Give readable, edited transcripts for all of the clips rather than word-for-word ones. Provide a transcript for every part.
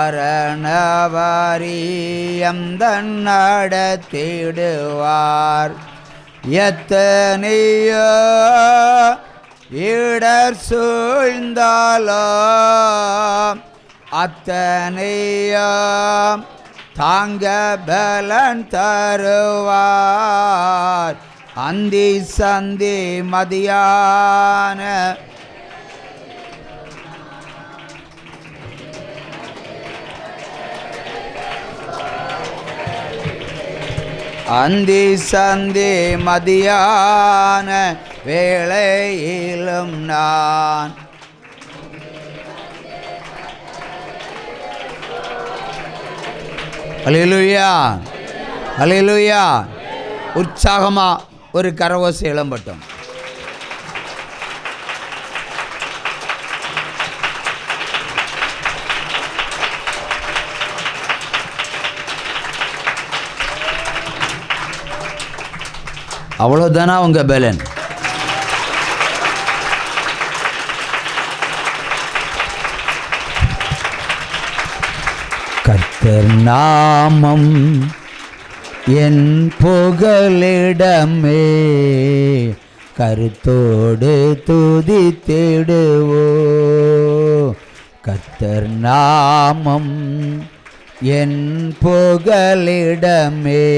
அரணவரியம் நடத்திடுவார். எத்தனையோ இடர் சூழ்ந்தாலும் அத்தனையோ தாங்க பலன் தருவார். அந்தி சந்தி மதியான அந்தி சந்தி மதியான வேளையிலும் நான் அல்லேலூயா அல்லேலூயா. உற்சாகமா ஒரு கரவோசை இளம்பட்டும். அவ்வளோதானா உங்க பலன்? கர்த்தர் நாமம் என் புகலிடமே, கருத்தோடு துதித்திடுவோ. கர்த்தர் நாமம் என் புகலிடமே,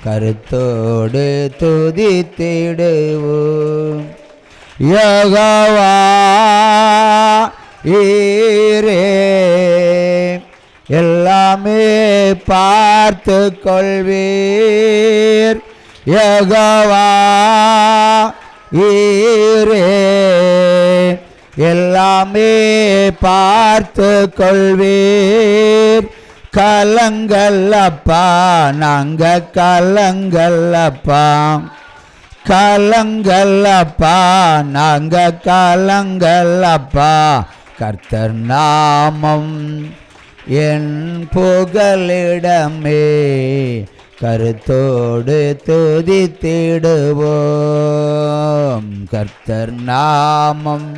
கருத்தோடு துதித்திடுவோ. யெகோவா ஈரே எல்லாமே பார்த்து கொள்வீர். யெகோவா ஈரே எல்லாமே பார்த்து கொள்வீர். கலங்கல்லப்பா நாங்க கலங்கல்லப்பா, கலங்கல்லப்பா நாங்க கலங்கல்லப்பா. கர்த்தர் நாமம் என் புகலிடமே, கருத்தோடு துதித்திடுவோம். கர்த்தர் நாமம்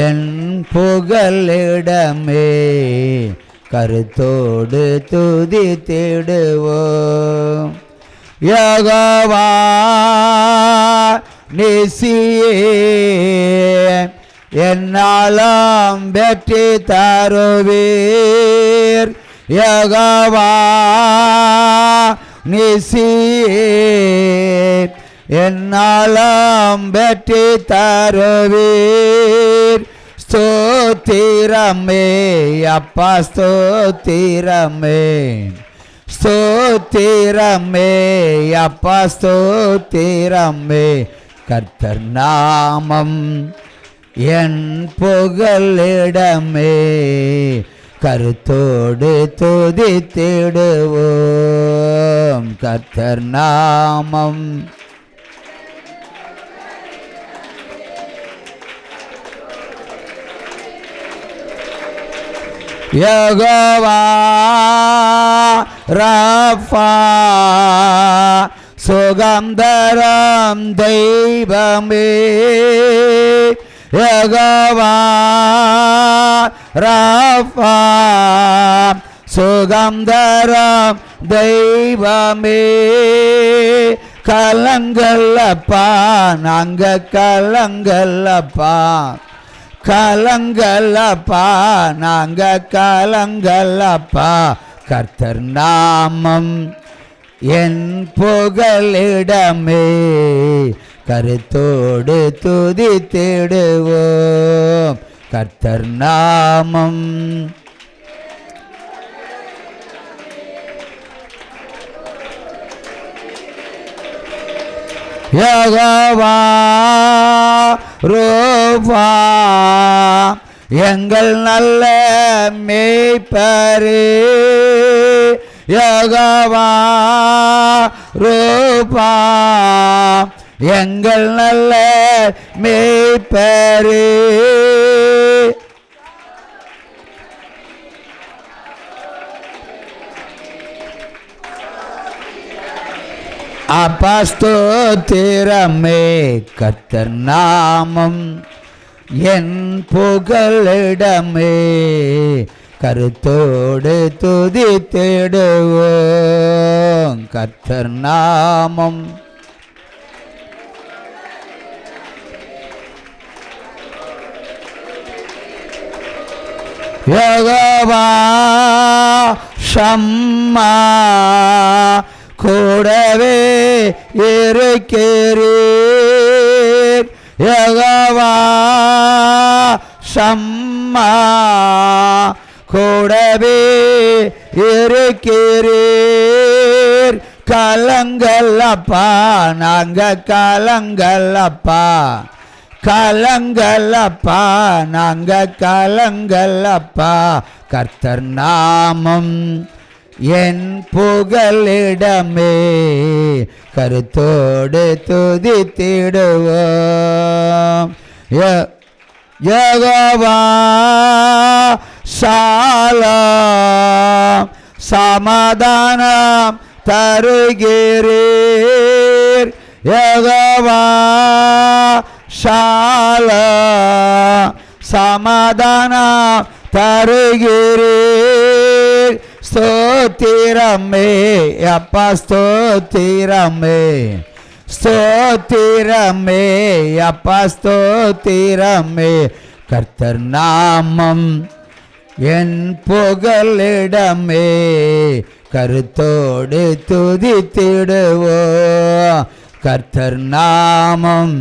என் புகலிடமே, கருத்தோடு துதித்திடுவோம். யெகோவா நிசியே என்னாலும் வெற்றி தருவீர். யெகோவா நிசியே என்னாலும் வெற்றி தருவீர். ஸ்தோத்திரமே அப்பா ஸ்தோத்திரமே, ஸ்தோத்திரமே அப்பா ஸ்தோத்திரமே. கர்த்தர் நாமம் என் புகலிடமே, கருத்தோடு துதித்திடுவோம். கர்த்தர் நாமம் யெகோவா ராஃபா சுகந்தரம் தெய்வமே. யெகோவா ராஃபா சுகந்தரம் தெய்வமே. கலங்கல்லப்பா நாங்க கலங்கல்லப்பா, கலங்கல்லப்பா நாங்க கலங்கல்லப்பா. கர்த்தர் நாமம் என் புகலிடமே, கருத்தோடு துதித்திடுவோம். கர்த்தர் நாமம் யெகோவா ரோவா எங்கள் நல்ல மேய்ப்பரே. யெகோவா ரோவா எங்கள் நல்ல மேய்ப்பரே. அப்பா ஸ்தோத்திரமே கர்த்தர் நாமம் என் புகலிடமே கருத்தோடு துதித்திடுவோம் கர்த்தர் நாமம். யெகோவா ஷம்மா கூடவே இருக்கிறீர். யெகோவா ஷம்மா கூடவே இருக்கிறீர். கலங்கல்லப்பா நாங்க கலங்கல்லப்பா, கலங்கல்லப்பா நாங்க கலங்கல்லப்பா. கர்த்தர் நாமம் என் புகலிடமே, கருத்தோடு துதித்திடுவோம். யெகோவா ஷாலோம் சமாதானம் தருகிறீர். யெகோவா ஷாலோம் சமாதானம் தருகிறீர். ஸ்தோத்திரமே அப்பா ஸ்தோத்திரமே, ஸ்தோத்திரமே அப்பா ஸ்தோத்திரமே. கர்த்தர் நாமம் என் புகலிடமே, கருத்தோடு துதித்திடுவோம் கர்த்தர் நாமம்.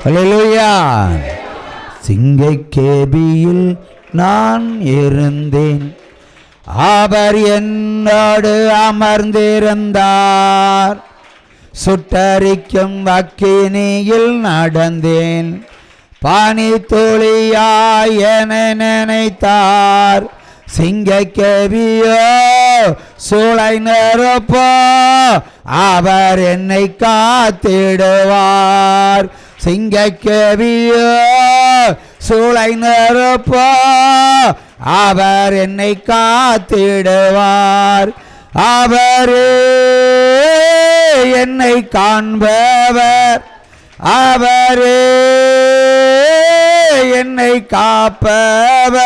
அல்லேலூயா. சிங்கக்கேபியில் நான் இருந்தேன், அவர் என்னோடு அமர்ந்திருந்தார். சுட்டரிக்கும் அக்கினியில் நடந்தேன், பானி துளியாய் என நினைத்தார். சிங்கக்கேபியோ சூளை நெருப்போ அவர் என்னை காத்திடுவார். சிங்கக்கேபியோ சூளை நெருப்போ அவர் என்னை காத்திடுவார். அவரே என்னை காண்பவர், அவரே என்னை காப்பவர்.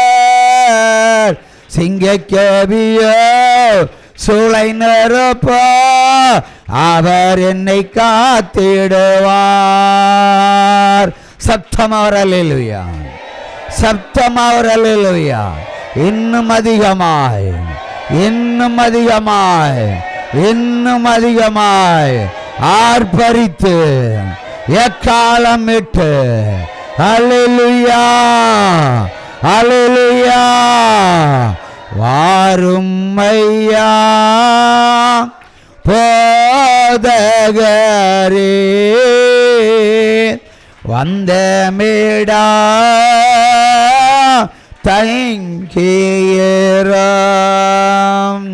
சிங்கக்கேபியோ சூளை நெருப்போ அவர் என்னை காத்திடுவார். சத்தம் அவர் அல்லேலூயா, சத்தம் அவர் அல்லேலூயா. இன்னும் அதிகமாய், இன்னும் அதிகமாய், இன்னும் அதிகமாய் ஆர்ப்பரித்து எக்காலமிட்டு அல்லேலூயா, அல்லேலூயா. வாரும் ஐயா போதகரே, வந்தமேடா தங்கியேராம்.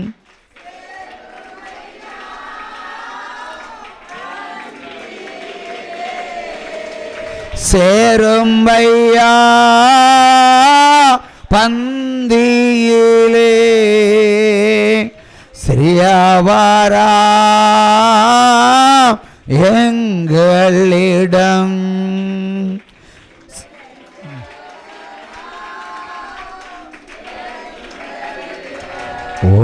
சேரும் ஐயா பந்தியிலே, ஸ்ரீயாவாரா எங்களிடம்.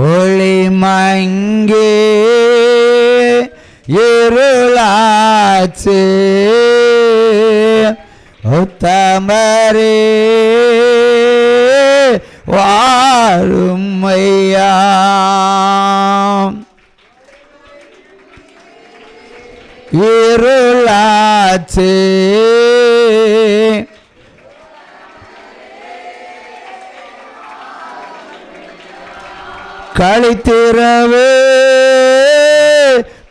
ஒளி மங்கே இருளாச்சு, உத்தமரே வாரும் ஐயா. இருளாச்சு கழித்திரவே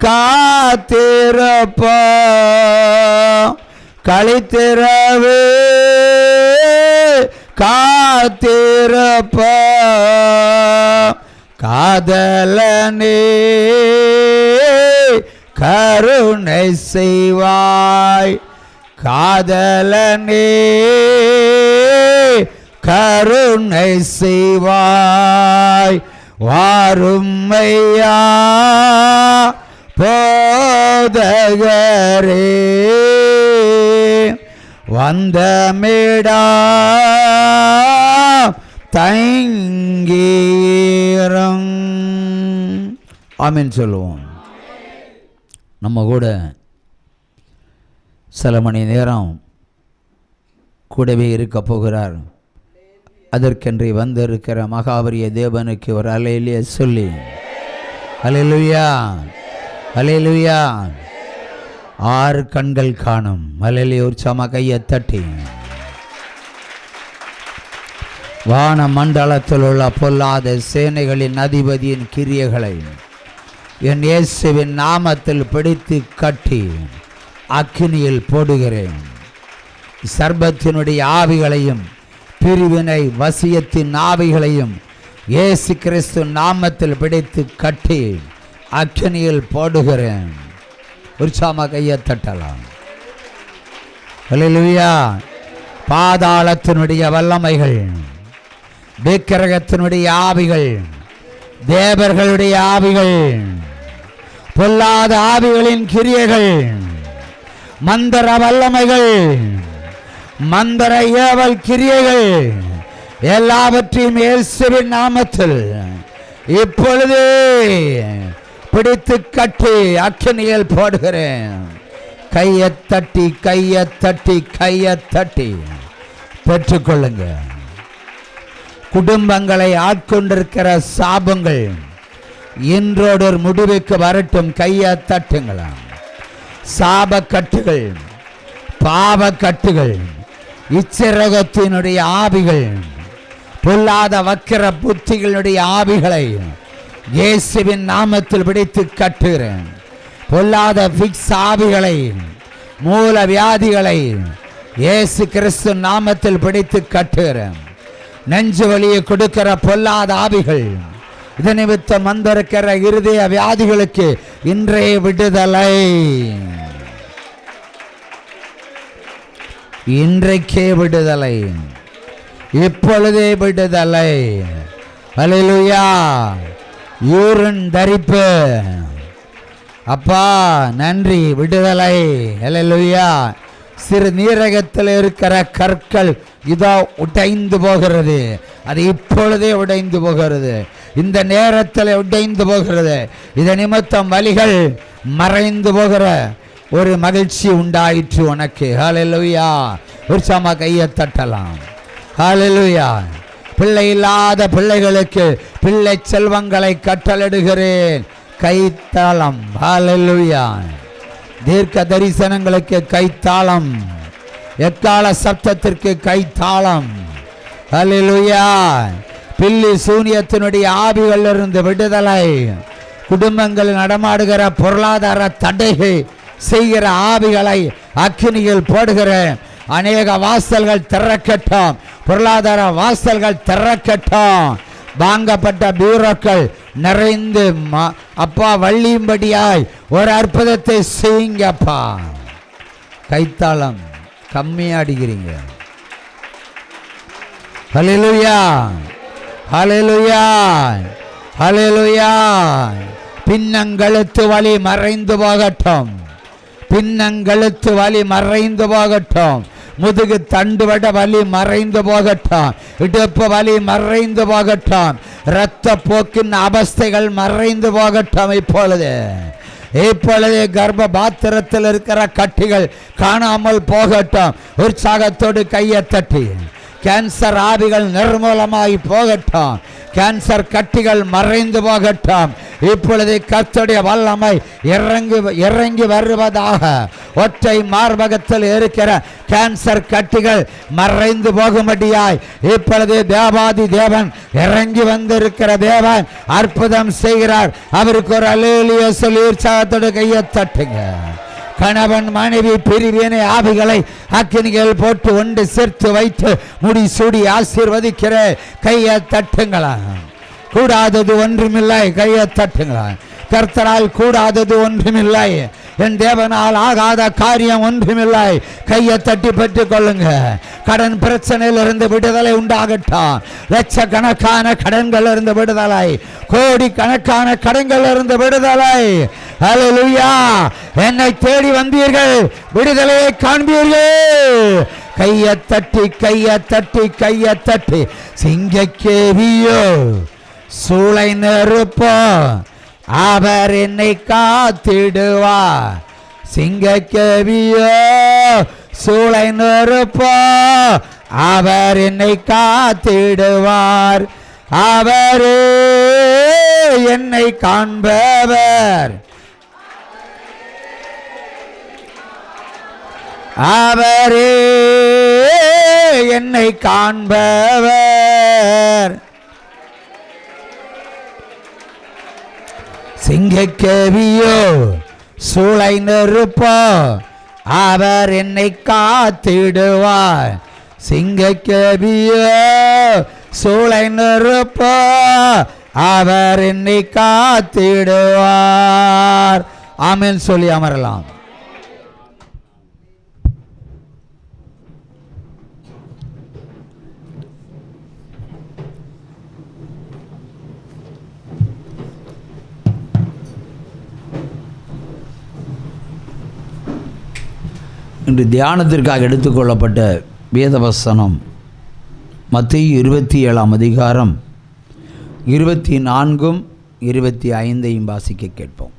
காத்திருப்போம், கழித்திரவே காத்திருப்போம். காதலனே கருணை செய்வாய், காதலனே கருணை செய்வாய். வாரும் ஐயா போதகரே வந்தமிடா தங்கீரம். ஆமென் சொல்லுவோம். நம்ம கூட சில மணி நேரம் கூடவே இருக்க போகிறார். அதற்கென்று வந்திருக்கிற மகாபரிய தேவனுக்கு ஒரு அல்லேலூயா சொல்லி, அல்லேலூயா அல்லேலூயா. 6 கண்கள் காணும். அல்லேலூயா. உற்சாகமாக கையை தட்டி வான மண்டலத்தில் உள்ள பொல்லாத சேனைகளின் அதிபதியின் கிரியைகளை என் இயேசுவின் நாமத்தில் பிடித்து கட்டி அக்கினியில் போடுகிறேன். சர்பத்தினுடைய ஆவிகளையும் பிரிவினை வசியத்தின் ஆவிகளையும் இயேசு கிறிஸ்து நாமத்தில் பிடித்து கட்டி அக்கினியில் போடுகிறேன். உற்சாகமாக கையை தட்டலாம். அல்லேலூயா. பாதாளத்தினுடைய வல்லமைகள், விக்கிரகத்தினுடைய ஆவிகள், தேவர்களுடைய ஆவிகள், பொல்லாத ஆவிகளின் கிரியைகள், மந்திர வல்லமைகள், மந்திர ஏவல் கிரியைகள் எல்லாவற்றையும் இயேசுவின் நாமத்தில் இப்பொழுது பிடித்து கட்டி அக்கினியில் போடுகிறேன். கையை தட்டி கையை தட்டி கையை தட்டி பெற்றுக்கொள்ளுங்க. குடும்பங்களை ஆட்கொண்டிருக்கிற சாபங்கள் இன்றோடு ஒரு முடிவுக்கு வரட்டும். கையை தட்டுங்களா. சாபக்கட்டுகள், பாவக்கட்டுகள், இச்சரகத்தினுடைய ஆவிகள், பொல்லாத வக்கிர புத்திகளுடைய ஆவிகளை இயேசுவின் நாமத்தில் பிடித்து கட்டுகிறேன். பொல்லாத பிக்ஸ் ஆவிகளை, மூல வியாதிகளை இயேசு கிறிஸ்து நாமத்தில் பிடித்து கட்டுகிறேன். நெஞ்சு வலியை கொடுக்கிற பொல்லாத ஆவிகள், இது நிமித்தம் வந்திருக்கிற இருதய வியாதிகளுக்கு இன்றைய விடுதலை, இன்றைக்கே விடுதலை, இப்பொழுதே விடுதலை. அல்லேலூயா. யூரின் தரிப்பு, அப்பா நன்றி, விடுதலை. அல்லேலூயா. சிறு நீரகத்தில் இருக்கிற கற்கள் இதோ உடைந்து போகிறது. அது இப்பொழுதே உடைந்து போகிறது. இந்த நேரத்தில் உடைந்து போகிறது. இதன் நிமித்தம் வலிகள் மறைந்து போகிற ஒரு மகிழ்ச்சி உண்டாயிற்று உனக்கு. ஹல்லேலூயா. உற்சாகமாக கையை தட்டலாம். ஹல்லேலூயா. பிள்ளை இல்லாத பிள்ளைகளுக்கு பிள்ளை செல்வங்களை கட்டளிடுகிறேன். கைத்தாளம். ஹல்லேலூயா. தீர்க்க தரிசனங்களுக்கு கைத்தாளம், எக்கால சப்தத்திற்கு கைத்தாளம். ஹல்லேலூயா. பில்லி சூனியத்தினுடைய ஆவிகளிலிருந்து விடுதலை. குடும்பங்கள் நடமாடுகிற பொருளாதார தடைகள் செய்கிற ஆவிகளை அக்கினியில் போடுகிற அநேக வாசல்கள் திறக்கட்டும். பொருளாதார வாசல்கள் திறக்கட்டும். வாங்கப்பட்ட பியூரோக்கள் நிறைந்து அப்பா வள்ளியும்படியாய் ஒரு அற்புதத்தை செய்யுங்கப்பா. கைத்தாளம் கம்மியாடுகிறீங்க. ஹல்லேலூயா. ஹல்லேலூயா. ஹல்லேலூயா. பின்னங்கழுத்து வலி மறைந்து போகட்டும். பின்னங்கழுத்து வலி மறைந்து போகட்டும். முதுகு தண்டுவட வலி மறைந்து போகட்டும். இடுப்பு வலி மறைந்து போகட்டும். இரத்த போக்கின் அவஸ்தைகள் மறைந்து போகட்டும். இப்பொழுது கர்ப்ப பாத்திரத்தில் இருக்கிற கட்டிகள் காணாமல் போகட்டும். உற்சாகத்தோடு கையை தட்டி கேன்சர் ஆவிகள் நிர்மூலமாகி போகட்டும். கேன்சர் கட்டிகள் மறைந்து போகட்டும். இப்பொழுது கர்த்தருடைய வல்லமை இறங்கி வருவதாக. ஒற்றை மார்பகத்தில் இருக்கிற கேன்சர் கட்டிகள் மறைந்து போகும்படியாய் இப்பொழுது தேவாதி தேவன் இறங்கி வந்திருக்கிற தேவன் அற்புதம் செய்கிறார். அவருக்கு ஒரு அல்லேலூயா சொல்லி உற்சாகத்தோடு கையை தட்டுங்க. கணவன் மனைவி பிரிவினை ஆவிகளை அக்கினிகள் போட்டு ஒன்று சேர்த்து வைத்து முடி சூடி ஆசீர்வதிக்கிற கையை தட்டுங்களா. கூடாதது ஒன்றுமில்லை. கையை தட்டுங்களா. கர்த்தரால் கூடாதது ஒன்றுமில்லை. என் தேவனால் ஆகாத காரியம் ஒன்றுமில்லை. கையை தட்டி பெற்றுக் கொள்ளுங்க. கடன் பிரச்சனையிலிருந்து விடுதலை உண்டாகட்டும். லட்சக்கணக்கான கடன்கள் இருந்து விடுதலை, கோடி கணக்கான கடன்கள் இருந்து விடுதலை. ஹல்லேலூயா. என்னை தேடி வந்தீர்கள், விடுதலையை காண்பீர்கள். கையை தட்டி கையை தட்டி கையை தட்டி. சிங்கக்கேவியோ சூளை நெருப்போ அவர் என்னை காத்திடுவார். சிங்கக்கேவியோ சூளை நெருப்போ அவர் என்னை காத்திடுவார். அவரே என்னை காண்பவர், அவரே என்னை காண்பவர். சிங்கக்கேவியோ சூளை நெருப்போ அவர் என்னை காத்திடுவார். சிங்கக்கேவியோ சூளை நெருப்போ அவர் என்னை காத்திடுவார். ஆமென் சொல்லி அமரலாம். இன்று தியானத்திற்காக எடுத்துக்கொள்ளப்பட்ட வேதவசனம் மத்தேயு 27ஆம் அதிகாரம் 24 25 வாசிக்க கேட்போம்.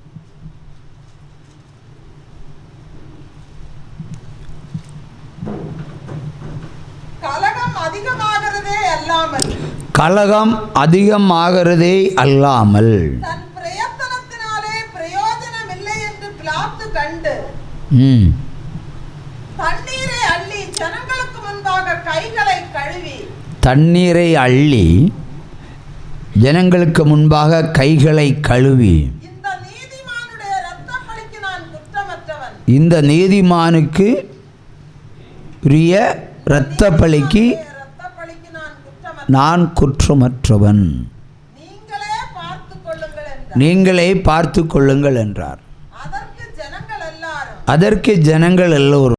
கலகம் அதிகமாகிறதே அல்லாமல் தன் பிரயத்தனத்தினாலே பிரயோஜனம் இல்லை என்று பிலாத்து கண்டு தண்ணீரை அள்ளி ஜனங்களுக்கு முன்பாக கைகளை கழுவி, தண்ணீரை அள்ளி ஜனங்களுக்கு முன்பாக கைகளை கழுவி, இந்த நீதிமானுடைய இரத்தப்பழிக்கு நான் குற்றமற்றவன், இந்த நீதிமானுக்கு உரிய இரத்தப்பழிக்கு நான் குற்றமற்றவன், நீங்களே பார்த்து கொள்ளுங்கள் என்றார். அதற்கு ஜனங்கள்